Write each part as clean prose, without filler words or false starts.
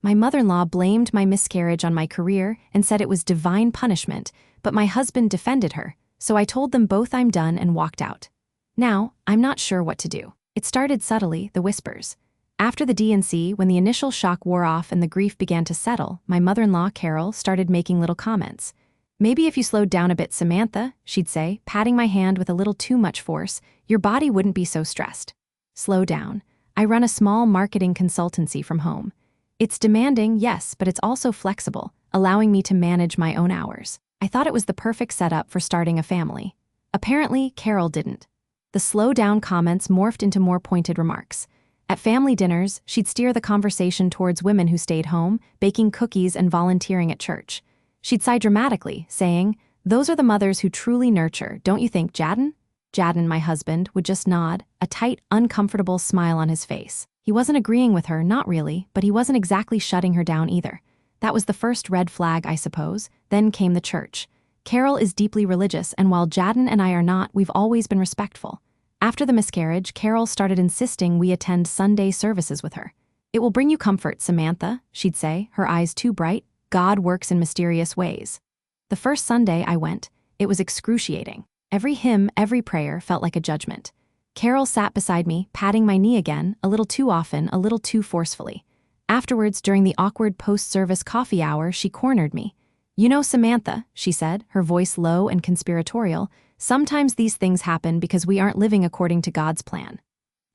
My mother-in-law blamed my miscarriage on my career and said it was divine punishment, but my husband defended her, so I told them both I'm done and walked out. Now, I'm not sure what to do. It started subtly, the whispers. After the D&C, when the initial shock wore off and the grief began to settle, my mother-in-law, Carol, started making little comments. "Maybe if you slowed down a bit, Samantha," she'd say, patting my hand with a little too much force, "your body wouldn't be so stressed." Slow down. I run a small marketing consultancy from home. It's demanding, yes, but it's also flexible, allowing me to manage my own hours. I thought it was the perfect setup for starting a family. Apparently, Carol didn't. The slow-down comments morphed into more pointed remarks. At family dinners, she'd steer the conversation towards women who stayed home, baking cookies and volunteering at church. She'd sigh dramatically, saying, "Those are the mothers who truly nurture, don't you think, Jadden?" Jadden, my husband, would just nod, a tight, uncomfortable smile on his face. He wasn't agreeing with her, not really, but he wasn't exactly shutting her down either. That was the first red flag, I suppose. Then came the church. Carol is deeply religious, and while Jadden and I are not, we've always been respectful. After the miscarriage, Carol started insisting we attend Sunday services with her. "It will bring you comfort, Samantha," she'd say, her eyes too bright. "God works in mysterious ways." The first Sunday I went, it was excruciating. Every hymn, every prayer felt like a judgment. Carol sat beside me, patting my knee again, a little too often, a little too forcefully. Afterwards, during the awkward post-service coffee hour, she cornered me. "You know, Samantha," she said, her voice low and conspiratorial, "sometimes these things happen because we aren't living according to God's plan."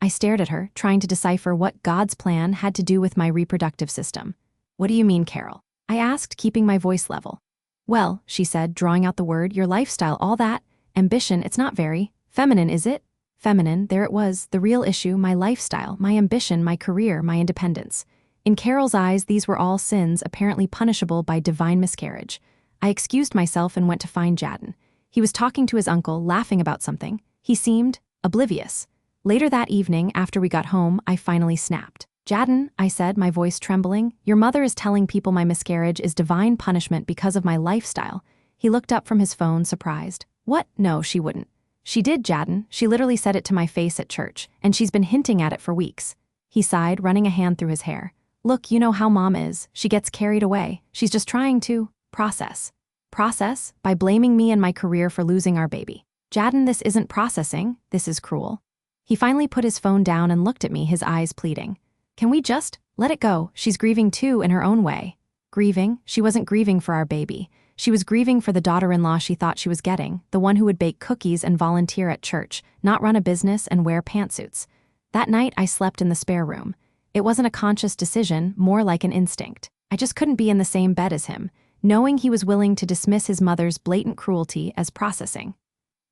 I stared at her, trying to decipher what God's plan had to do with my reproductive system. "What do you mean, Carol?" I asked, keeping my voice level. "Well," she said, drawing out the word, "your lifestyle, all that. Ambition, it's not very feminine, is it?" Feminine, there it was, the real issue, my lifestyle, my ambition, my career, my independence. In Carol's eyes, these were all sins, apparently punishable by divine miscarriage. I excused myself and went to find Jadden. He was talking to his uncle, laughing about something. He seemed oblivious. Later that evening, after we got home, I finally snapped. "Jadden," I said, my voice trembling, "your mother is telling people my miscarriage is divine punishment because of my lifestyle." He looked up from his phone, surprised. "What? No, she wouldn't." "She did, Jadden. She literally said it to my face at church, and she's been hinting at it for weeks." He sighed, running a hand through his hair. "Look, you know how Mom is. She gets carried away. She's just trying to process." Process? By blaming me and my career for losing our baby. "Jadden, this isn't processing. This is cruel." He finally put his phone down and looked at me, his eyes pleading. "Can we just let it go? She's grieving too in her own way." Grieving? She wasn't grieving for our baby. She was grieving for the daughter-in-law she thought she was getting, the one who would bake cookies and volunteer at church, not run a business and wear pantsuits. That night, I slept in the spare room. It wasn't a conscious decision, more like an instinct. I just couldn't be in the same bed as him, knowing he was willing to dismiss his mother's blatant cruelty as processing.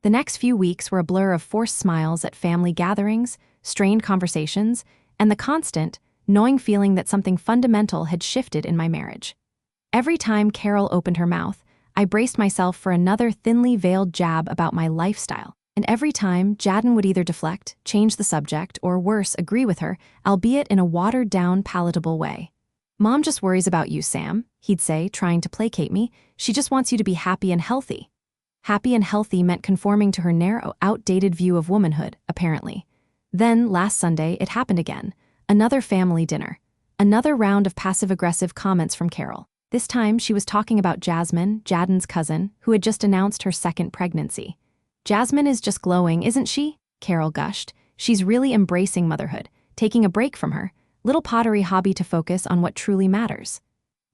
The next few weeks were a blur of forced smiles at family gatherings, strained conversations, and the constant, gnawing feeling that something fundamental had shifted in my marriage. Every time Carol opened her mouth, I braced myself for another thinly veiled jab about my lifestyle. And every time, Jadden would either deflect, change the subject, or worse, agree with her, albeit in a watered-down, palatable way. "Mom just worries about you, Sam," he'd say, trying to placate me. "She just wants you to be happy and healthy." Happy and healthy meant conforming to her narrow, outdated view of womanhood, apparently. Then, last Sunday, it happened again. Another family dinner. Another round of passive-aggressive comments from Carol. This time, she was talking about Jasmine, Jadden's cousin, who had just announced her second pregnancy. "Jasmine is just glowing, isn't she?" Carol gushed. "She's really embracing motherhood, taking a break from her little pottery hobby to focus on what truly matters."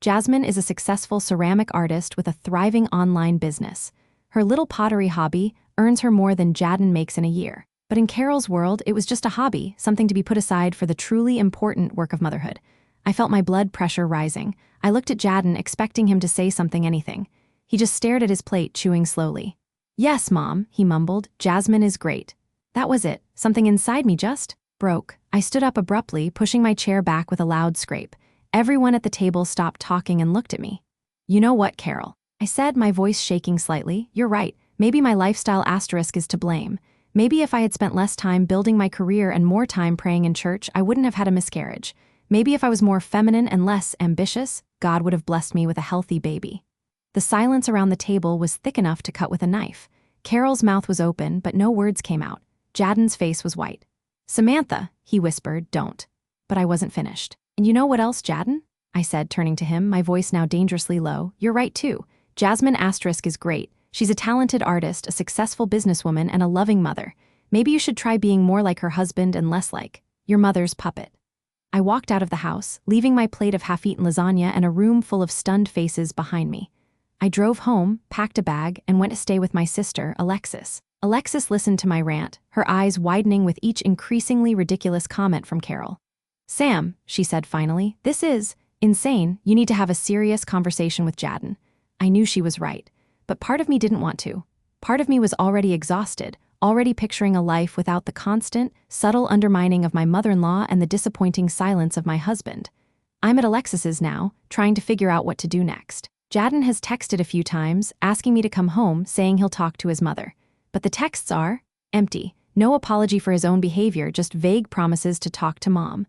Jasmine is a successful ceramic artist with a thriving online business. Her little pottery hobby earns her more than Jadden makes in a year. But in Carol's world, it was just a hobby, something to be put aside for the truly important work of motherhood. I felt my blood pressure rising. I looked at Jadden, expecting him to say something, anything. He just stared at his plate, chewing slowly. "Yes, Mom," he mumbled. "Jasmine is great." That was it. Something inside me just broke. I stood up abruptly, pushing my chair back with a loud scrape. Everyone at the table stopped talking and looked at me. "You know what, Carol?" I said, my voice shaking slightly. "You're right. Maybe my lifestyle asterisk is to blame. Maybe if I had spent less time building my career and more time praying in church, I wouldn't have had a miscarriage. Maybe if I was more feminine and less ambitious, God would have blessed me with a healthy baby." The silence around the table was thick enough to cut with a knife. Carol's mouth was open, but no words came out. Jadden's face was white. "Samantha," he whispered, "don't." But I wasn't finished. "And you know what else, Jadden?" I said, turning to him, my voice now dangerously low. You're right too. Jasmine Asterisk is great. She's a talented artist, a successful businesswoman, and a loving mother. Maybe you should try being more like her husband and less like your mother's puppet. I walked out of the house, leaving my plate of half-eaten lasagna and a room full of stunned faces behind me. I drove home, packed a bag, and went to stay with my sister, Alexis. Alexis listened to my rant, her eyes widening with each increasingly ridiculous comment from Carol. Sam, she said finally, this is insane. You need to have a serious conversation with Jadden. I knew she was right, but part of me didn't want to. Part of me was already exhausted, already picturing a life without the constant, subtle undermining of my mother-in-law and the disappointing silence of my husband. I'm at Alexis's now, trying to figure out what to do next. Jadden has texted a few times, asking me to come home, saying he'll talk to his mother. But the texts are empty. No apology for his own behavior, just vague promises to talk to Mom.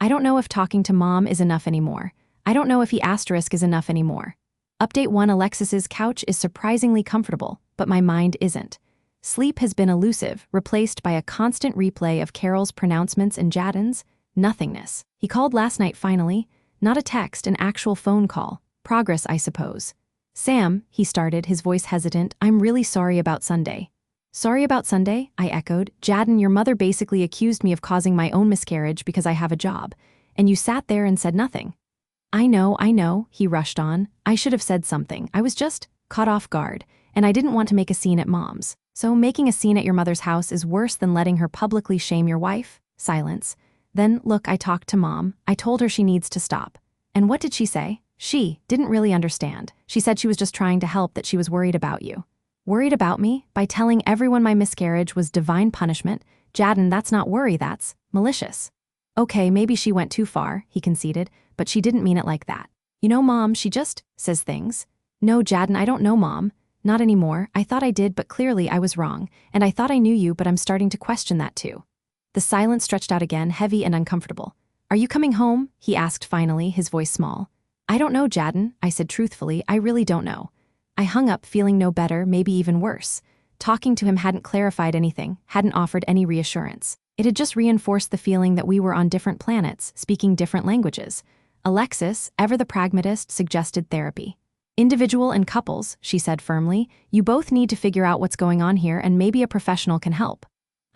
I don't know if talking to Mom is enough anymore. I don't know if he asterisk is enough anymore. Update 1: Alexis's couch is surprisingly comfortable, but my mind isn't. Sleep has been elusive, replaced by a constant replay of Carol's pronouncements and Jadden's nothingness. He called last night finally. Not a text, an actual phone call. Progress, I suppose. Sam, he started, his voice hesitant, I'm really sorry about Sunday. Sorry about Sunday? I echoed. Jadden, your mother basically accused me of causing my own miscarriage because I have a job. And you sat there and said nothing. I know, he rushed on. I should have said something. I was just caught off guard, and I didn't want to make a scene at Mom's. So making a scene at your mother's house is worse than letting her publicly shame your wife? Silence. Then, look, I talked to Mom. I told her she needs to stop. And what did she say? She didn't really understand. She said she was just trying to help, that she was worried about you. Worried about me? By telling everyone my miscarriage was divine punishment? Jadden, that's not worry, that's malicious. Okay, maybe she went too far, he conceded, but she didn't mean it like that. You know, Mom, she just says things. No, Jadden, I don't know, Mom. Not anymore. I thought I did, but clearly I was wrong. And I thought I knew you, but I'm starting to question that too. The silence stretched out again, heavy and uncomfortable. Are you coming home? He asked finally, his voice small. I don't know, Jadden, I said truthfully, I really don't know. I hung up, feeling no better, maybe even worse. Talking to him hadn't clarified anything, hadn't offered any reassurance. It had just reinforced the feeling that we were on different planets, speaking different languages. Alexis, ever the pragmatist, suggested therapy. Individual and couples, she said firmly, you both need to figure out what's going on here and maybe a professional can help.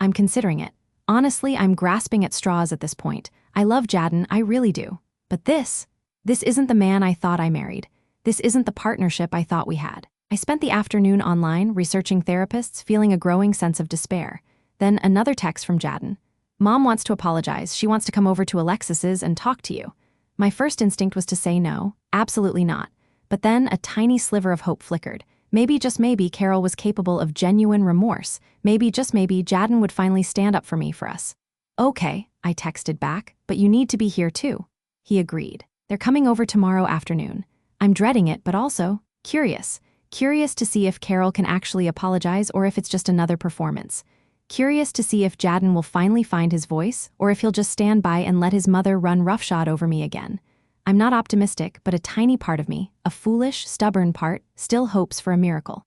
I'm considering it. Honestly, I'm grasping at straws at this point. I love Jadden, I really do. But this isn't the man I thought I married. This isn't the partnership I thought we had. I spent the afternoon online, researching therapists, feeling a growing sense of despair. Then another text from Jadden. Mom wants to apologize. She wants to come over to Alexis's and talk to you. My first instinct was to say no, absolutely not. But then a tiny sliver of hope flickered. Maybe, just maybe, Carol was capable of genuine remorse. Maybe, just maybe, Jadden would finally stand up for me, for us. Okay, I texted back, but you need to be here too. He agreed. They're coming over tomorrow afternoon. I'm dreading it, but also curious. Curious to see if Carol can actually apologize or if it's just another performance. Curious to see if Jadden will finally find his voice or if he'll just stand by and let his mother run roughshod over me again. I'm not optimistic, but a tiny part of me, a foolish, stubborn part, still hopes for a miracle.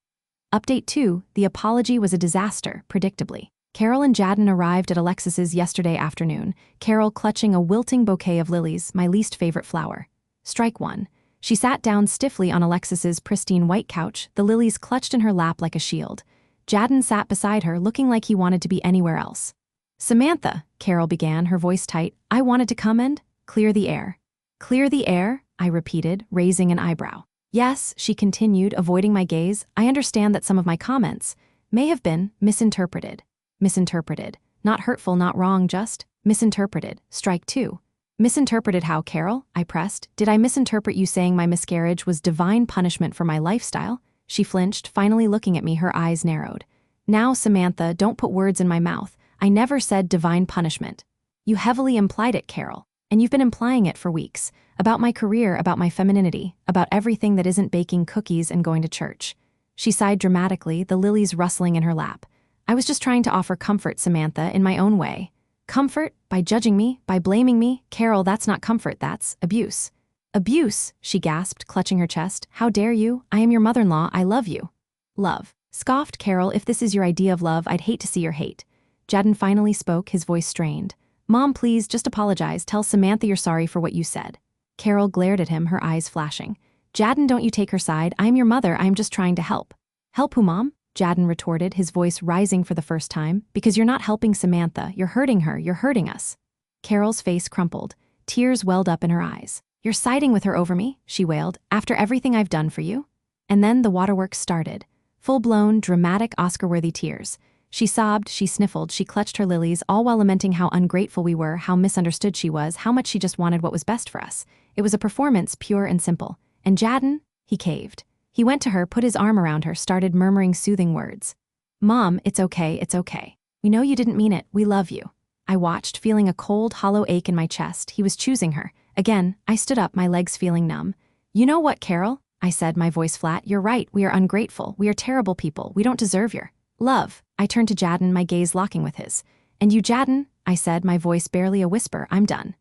Update 2, the apology was a disaster, predictably. Carol and Jadden arrived at Alexis's yesterday afternoon, Carol clutching a wilting bouquet of lilies, my least favorite flower. Strike 1. She sat down stiffly on Alexis's pristine white couch, the lilies clutched in her lap like a shield. Jadden sat beside her, looking like he wanted to be anywhere else. Samantha, Carol began, her voice tight, I wanted to come and clear the air. Clear the air? I repeated, raising an eyebrow. Yes, she continued, avoiding my gaze, I understand that some of my comments may have been misinterpreted. Misinterpreted. Not hurtful, not wrong, just misinterpreted. Strike 2. Misinterpreted how, Carol? I pressed. Did I misinterpret you saying my miscarriage was divine punishment for my lifestyle? She flinched, finally looking at me, her eyes narrowed. Now, Samantha, don't put words in my mouth. I never said divine punishment. You heavily implied it, Carol. And you've been implying it for weeks. About my career, about my femininity, about everything that isn't baking cookies and going to church. She sighed dramatically, the lilies rustling in her lap. I was just trying to offer comfort, Samantha, in my own way. Comfort? By judging me? By blaming me? Carol, that's not comfort, that's abuse. Abuse, she gasped, clutching her chest. How dare you? I am your mother-in-law, I love you. Love. Scoffed Carol, if this is your idea of love, I'd hate to see your hate. Jadden finally spoke, his voice strained. Mom, please, just apologize. Tell Samantha you're sorry for what you said. Carol glared at him, her eyes flashing. Jadden, don't you take her side. I'm your mother. I'm just trying to help. Help who, Mom? Jadden retorted, his voice rising for the first time. Because you're not helping Samantha. You're hurting her. You're hurting us. Carol's face crumpled. Tears welled up in her eyes. You're siding with her over me, she wailed, after everything I've done for you? And then the waterworks started. Full-blown, dramatic, Oscar-worthy tears. She sobbed, she sniffled, she clutched her lilies, all while lamenting how ungrateful we were, how misunderstood she was, how much she just wanted what was best for us. It was a performance, pure and simple. And Jadden? He caved. He went to her, put his arm around her, started murmuring soothing words. Mom, it's okay, it's okay. We know you didn't mean it, we love you. I watched, feeling a cold, hollow ache in my chest. He was choosing her. Again, I stood up, my legs feeling numb. You know what, Carol? I said, my voice flat. You're right, we are ungrateful. We are terrible people. We don't deserve your love. I turned to Jadden, my gaze locking with his. And you, Jadden? I said, my voice barely a whisper. I'm done.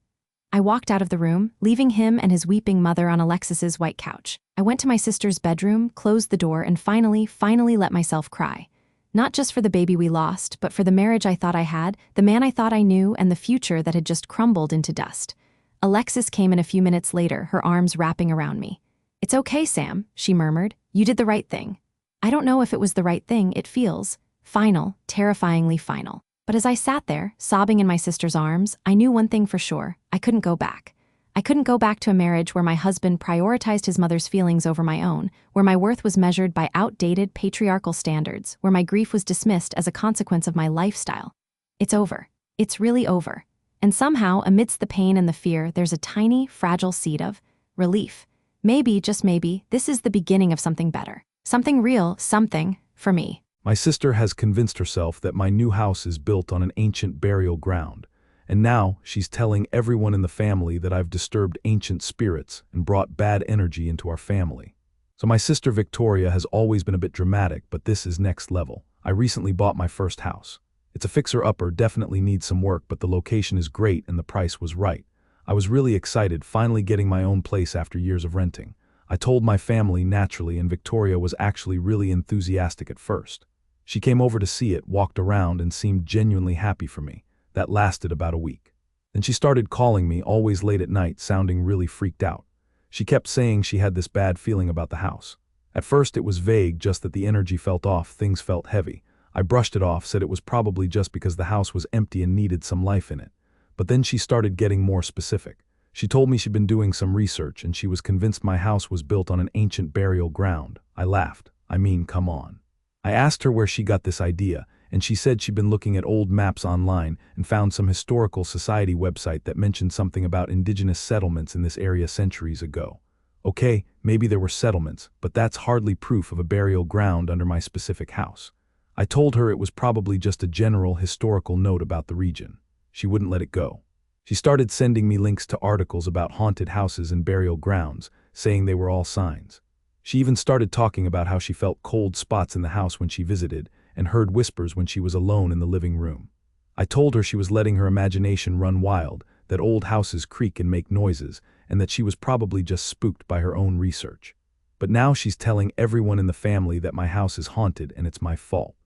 I walked out of the room, leaving him and his weeping mother on Alexis's white couch. I went to my sister's bedroom, closed the door, and finally let myself cry. Not just for the baby we lost, but for the marriage I thought I had, the man I thought I knew, and the future that had just crumbled into dust. Alexis came in a few minutes later, her arms wrapping around me. It's okay, Sam, she murmured. You did the right thing. I don't know if it was the right thing, it feels final, terrifyingly final. But as I sat there, sobbing in my sister's arms, I knew one thing for sure. I couldn't go back. I couldn't go back to a marriage where my husband prioritized his mother's feelings over my own, where my worth was measured by outdated patriarchal standards, where my grief was dismissed as a consequence of my lifestyle. It's over. It's really over. And somehow, amidst the pain and the fear, there's a tiny, fragile seed of relief. Maybe, just maybe, this is the beginning of something better. Something real, something, for me. My sister has convinced herself that my new house is built on an ancient burial ground, and now she's telling everyone in the family that I've disturbed ancient spirits and brought bad energy into our family. So my sister Victoria has always been a bit dramatic, but this is next level. I recently bought my first house. It's a fixer-upper, definitely needs some work, but the location is great and the price was right. I was really excited, finally getting my own place after years of renting. I told my family naturally, and Victoria was actually really enthusiastic at first. She came over to see it, walked around, and seemed genuinely happy for me. That lasted about a week. Then she started calling me, always late at night, sounding really freaked out. She kept saying she had this bad feeling about the house. At first it was vague, just that the energy felt off, things felt heavy. I brushed it off, said it was probably just because the house was empty and needed some life in it. But then she started getting more specific. She told me she'd been doing some research and she was convinced my house was built on an ancient burial ground. I laughed. I mean, come on. I asked her where she got this idea, and she said she'd been looking at old maps online and found some historical society website that mentioned something about indigenous settlements in this area centuries ago. Okay, maybe there were settlements, but that's hardly proof of a burial ground under my specific house. I told her it was probably just a general historical note about the region. She wouldn't let it go. She started sending me links to articles about haunted houses and burial grounds, saying they were all signs. She even started talking about how she felt cold spots in the house when she visited and heard whispers when she was alone in the living room. I told her she was letting her imagination run wild, that old houses creak and make noises, and that she was probably just spooked by her own research. But now she's telling everyone in the family that my house is haunted and it's my fault.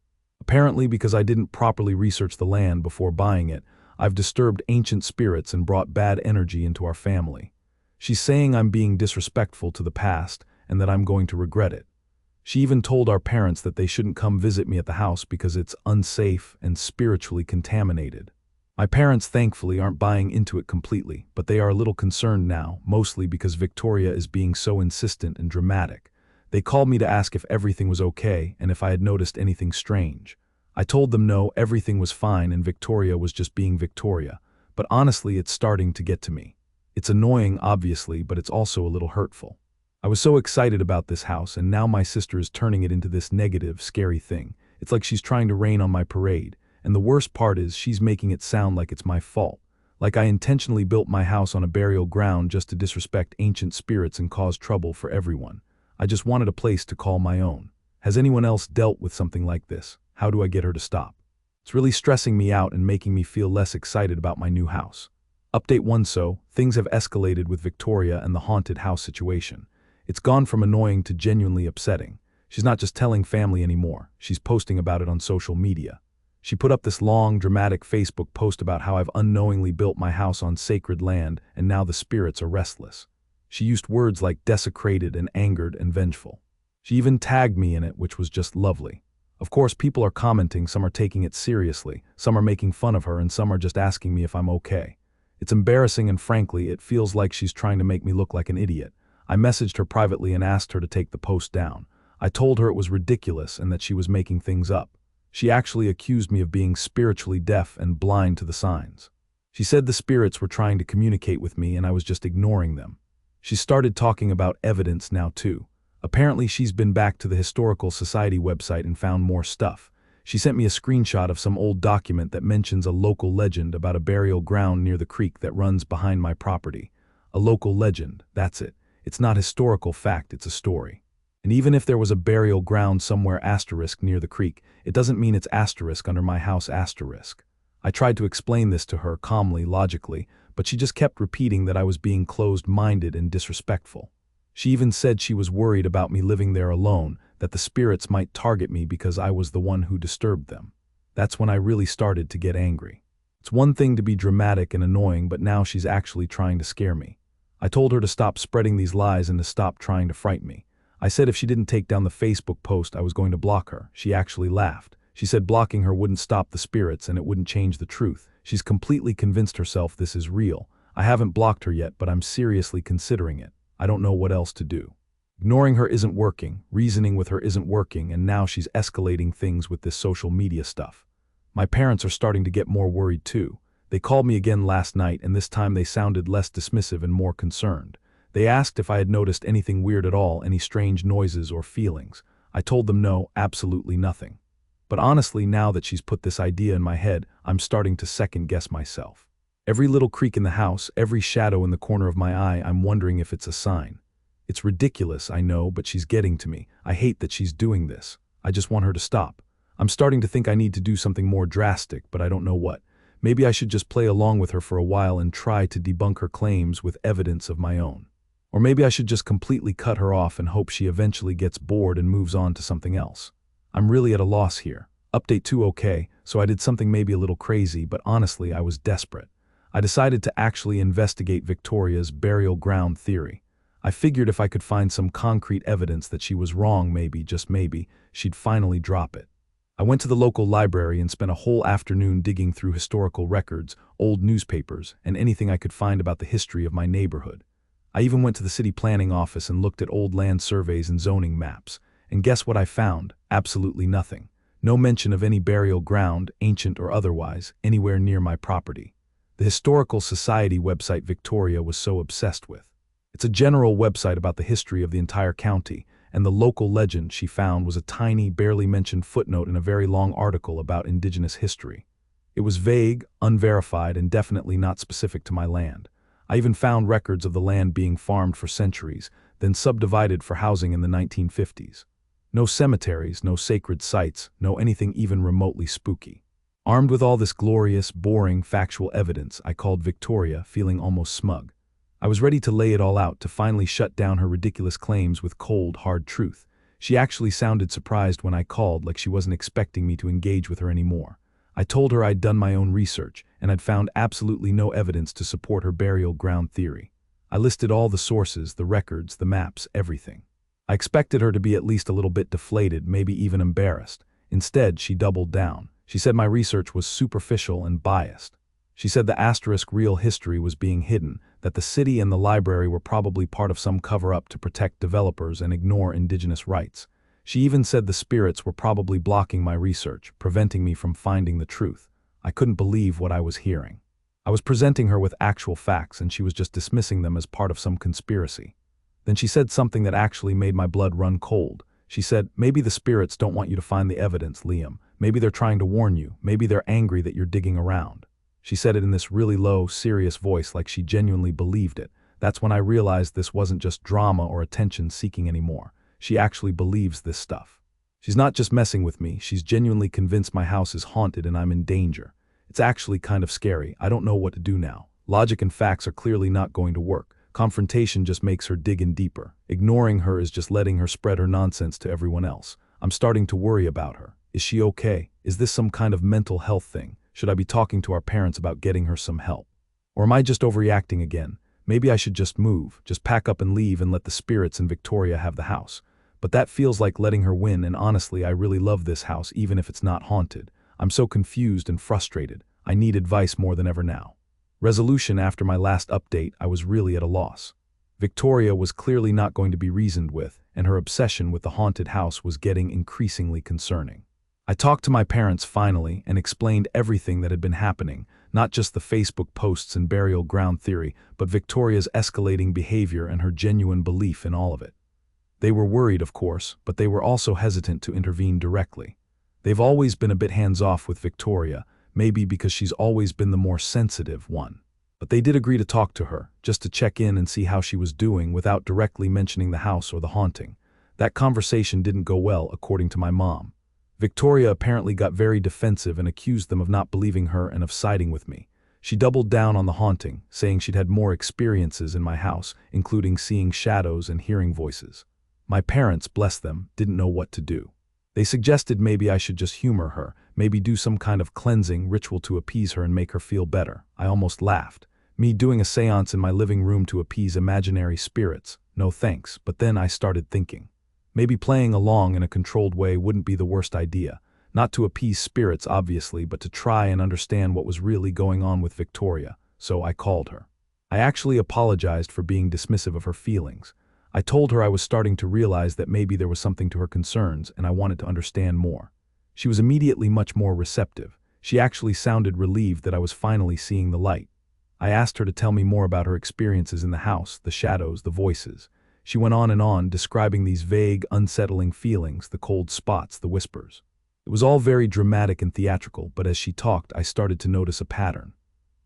Apparently, because I didn't properly research the land before buying it, I've disturbed ancient spirits and brought bad energy into our family. She's saying I'm being disrespectful to the past and that I'm going to regret it. She even told our parents that they shouldn't come visit me at the house because it's unsafe and spiritually contaminated. My parents thankfully aren't buying into it completely, but they are a little concerned now, mostly because Victoria is being so insistent and dramatic. They called me to ask if everything was okay and if I had noticed anything strange. I told them no, everything was fine and Victoria was just being Victoria, but honestly it's starting to get to me. It's annoying, obviously, but it's also a little hurtful. I was so excited about this house, and now my sister is turning it into this negative, scary thing. It's like she's trying to rain on my parade, and the worst part is she's making it sound like it's my fault. Like I intentionally built my house on a burial ground just to disrespect ancient spirits and cause trouble for everyone. I just wanted a place to call my own. Has anyone else dealt with something like this? How do I get her to stop? It's really stressing me out and making me feel less excited about my new house. Update 1. So, things have escalated with Victoria and the haunted house situation. It's gone from annoying to genuinely upsetting. She's not just telling family anymore, she's posting about it on social media. She put up this long, dramatic Facebook post about how I've unknowingly built my house on sacred land and now the spirits are restless. She used words like desecrated and angered and vengeful. She even tagged me in it, which was just lovely. Of course, people are commenting, some are taking it seriously, some are making fun of her, and some are just asking me if I'm okay. It's embarrassing, and frankly, it feels like she's trying to make me look like an idiot. I messaged her privately and asked her to take the post down. I told her it was ridiculous and that she was making things up. She actually accused me of being spiritually deaf and blind to the signs. She said the spirits were trying to communicate with me and I was just ignoring them. She started talking about evidence now too. Apparently she's been back to the Historical Society website and found more stuff. She sent me a screenshot of some old document that mentions a local legend about a burial ground near the creek that runs behind my property. A local legend, that's it. It's not historical fact, it's a story. And even if there was a burial ground somewhere asterisk near the creek, it doesn't mean it's asterisk under my house asterisk. I tried to explain this to her calmly, logically, but she just kept repeating that I was being closed-minded and disrespectful. She even said she was worried about me living there alone, that the spirits might target me because I was the one who disturbed them. That's when I really started to get angry. It's one thing to be dramatic and annoying, but now she's actually trying to scare me. I told her to stop spreading these lies and to stop trying to frighten me. I said if she didn't take down the Facebook post, I was going to block her. She actually laughed. She said blocking her wouldn't stop the spirits and it wouldn't change the truth. She's completely convinced herself this is real. I haven't blocked her yet, but I'm seriously considering it. I don't know what else to do. Ignoring her isn't working, reasoning with her isn't working, and now she's escalating things with this social media stuff. My parents are starting to get more worried too. They called me again last night, and this time they sounded less dismissive and more concerned. They asked if I had noticed anything weird at all, any strange noises or feelings. I told them no, absolutely nothing. But honestly, now that she's put this idea in my head, I'm starting to second-guess myself. Every little creak in the house, every shadow in the corner of my eye, I'm wondering if it's a sign. It's ridiculous, I know, but she's getting to me. I hate that she's doing this. I just want her to stop. I'm starting to think I need to do something more drastic, but I don't know what. Maybe I should just play along with her for a while and try to debunk her claims with evidence of my own. Or maybe I should just completely cut her off and hope she eventually gets bored and moves on to something else. I'm really at a loss here. Update 2 okay, so I did something maybe a little crazy, but honestly I was desperate. I decided to actually investigate Victoria's burial ground theory. I figured if I could find some concrete evidence that she was wrong, maybe, just maybe, she'd finally drop it. I went to the local library and spent a whole afternoon digging through historical records, old newspapers, and anything I could find about the history of my neighborhood. I even went to the city planning office and looked at old land surveys and zoning maps. And guess what I found? Absolutely nothing. No mention of any burial ground, ancient or otherwise, anywhere near my property. The Historical Society website Victoria was so obsessed with. It's a general website about the history of the entire county, and the local legend she found was a tiny, barely mentioned footnote in a very long article about indigenous history. It was vague, unverified, and definitely not specific to my land. I even found records of the land being farmed for centuries, then subdivided for housing in the 1950s. No cemeteries, no sacred sites, no anything even remotely spooky. Armed with all this glorious, boring, factual evidence, I called Victoria, feeling almost smug. I was ready to lay it all out, to finally shut down her ridiculous claims with cold, hard truth. She actually sounded surprised when I called, like she wasn't expecting me to engage with her anymore. I told her I'd done my own research, and I'd found absolutely no evidence to support her burial ground theory. I listed all the sources, the records, the maps, everything. I expected her to be at least a little bit deflated, maybe even embarrassed. Instead, she doubled down. She said my research was superficial and biased. She said the asterisk real history was being hidden, that the city and the library were probably part of some cover-up to protect developers and ignore indigenous rights. She even said the spirits were probably blocking my research, preventing me from finding the truth. I couldn't believe what I was hearing. I was presenting her with actual facts and she was just dismissing them as part of some conspiracy. Then she said something that actually made my blood run cold. She said, maybe the spirits don't want you to find the evidence, Liam. Maybe they're trying to warn you. Maybe they're angry that you're digging around. She said it in this really low, serious voice, like she genuinely believed it. That's when I realized this wasn't just drama or attention-seeking anymore. She actually believes this stuff. She's not just messing with me, she's genuinely convinced my house is haunted and I'm in danger. It's actually kind of scary. I don't know what to do now. Logic and facts are clearly not going to work. Confrontation just makes her dig in deeper. Ignoring her is just letting her spread her nonsense to everyone else. I'm starting to worry about her. Is she okay? Is this some kind of mental health thing? Should I be talking to our parents about getting her some help? Or am I just overreacting again? Maybe I should just move, just pack up and leave and let the spirits and Victoria have the house. But that feels like letting her win, and honestly, I really love this house even if it's not haunted. I'm so confused and frustrated. I need advice more than ever now. Resolution. After my last update, I was really at a loss. Victoria was clearly not going to be reasoned with, and her obsession with the haunted house was getting increasingly concerning. I talked to my parents finally and explained everything that had been happening, not just the Facebook posts and burial ground theory, but Victoria's escalating behavior and her genuine belief in all of it. They were worried, of course, but they were also hesitant to intervene directly. They've always been a bit hands-off with Victoria, maybe because she's always been the more sensitive one. But they did agree to talk to her, just to check in and see how she was doing without directly mentioning the house or the haunting. That conversation didn't go well, according to my mom. Victoria apparently got very defensive and accused them of not believing her and of siding with me. She doubled down on the haunting, saying she'd had more experiences in my house, including seeing shadows and hearing voices. My parents, bless them, didn't know what to do. They suggested maybe I should just humor her, maybe do some kind of cleansing ritual to appease her and make her feel better. I almost laughed. Me doing a seance in my living room to appease imaginary spirits. No thanks, but then I started thinking. Maybe playing along in a controlled way wouldn't be the worst idea. Not to appease spirits, obviously, but to try and understand what was really going on with Victoria, so I called her. I actually apologized for being dismissive of her feelings. I told her I was starting to realize that maybe there was something to her concerns and I wanted to understand more. She was immediately much more receptive. She actually sounded relieved that I was finally seeing the light. I asked her to tell me more about her experiences in the house, the shadows, the voices. She went on and on, describing these vague, unsettling feelings, the cold spots, the whispers. It was all very dramatic and theatrical, but as she talked, I started to notice a pattern.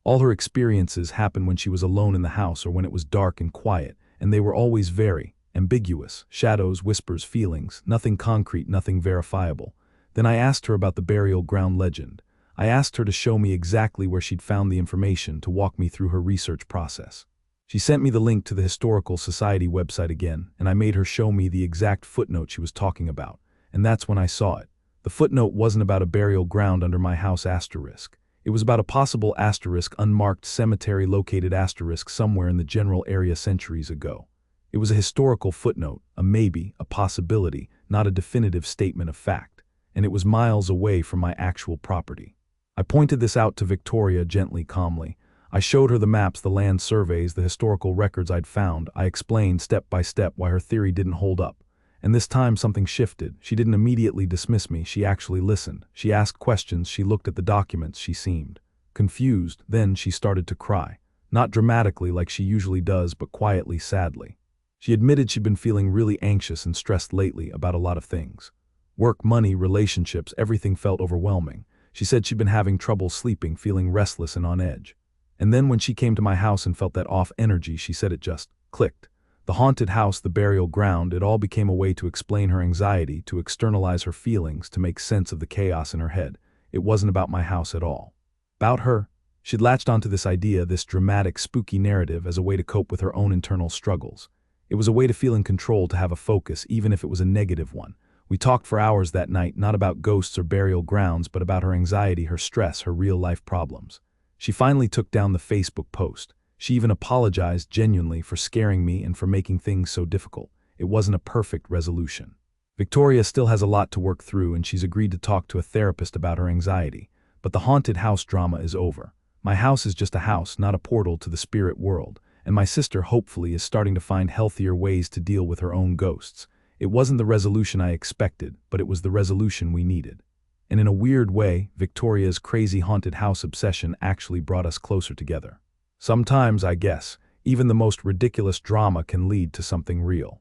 All her experiences happened when she was alone in the house or when it was dark and quiet, and they were always very ambiguous. Shadows, whispers, feelings, nothing concrete, nothing verifiable. Then I asked her about the burial ground legend. I asked her to show me exactly where she'd found the information, to walk me through her research process. She sent me the link to the Historical Society website again, and I made her show me the exact footnote she was talking about. And that's when I saw it. The footnote wasn't about a burial ground under my house asterisk. It was about a possible asterisk unmarked cemetery located asterisk somewhere in the general area centuries ago. It was a historical footnote, a maybe, a possibility, not a definitive statement of fact. And it was miles away from my actual property. I pointed this out to Victoria gently, calmly. I showed her the maps, the land surveys, the historical records I'd found. I explained step by step why her theory didn't hold up. And this time something shifted. She didn't immediately dismiss me, she actually listened. She asked questions, she looked at the documents, she seemed confused. Then she started to cry. Not dramatically like she usually does, but quietly, sadly. She admitted she'd been feeling really anxious and stressed lately about a lot of things. Work, money, relationships, everything felt overwhelming. She said she'd been having trouble sleeping, feeling restless and on edge. And then when she came to my house and felt that off energy, she said it just clicked. The haunted house, the burial ground, it all became a way to explain her anxiety, to externalize her feelings, to make sense of the chaos in her head. It wasn't about my house at all. About her. She'd latched onto this idea, this dramatic, spooky narrative, as a way to cope with her own internal struggles. It was a way to feel in control, to have a focus, even if it was a negative one. We talked for hours that night, not about ghosts or burial grounds, but about her anxiety, her stress, her real-life problems. She finally took down the Facebook post. She even apologized genuinely for scaring me and for making things so difficult. It wasn't a perfect resolution. Victoria still has a lot to work through, and she's agreed to talk to a therapist about her anxiety. But the haunted house drama is over. My house is just a house, not a portal to the spirit world, and my sister hopefully is starting to find healthier ways to deal with her own ghosts. It wasn't the resolution I expected, but it was the resolution we needed. And in a weird way, Victoria's crazy haunted house obsession actually brought us closer together. Sometimes, I guess, even the most ridiculous drama can lead to something real.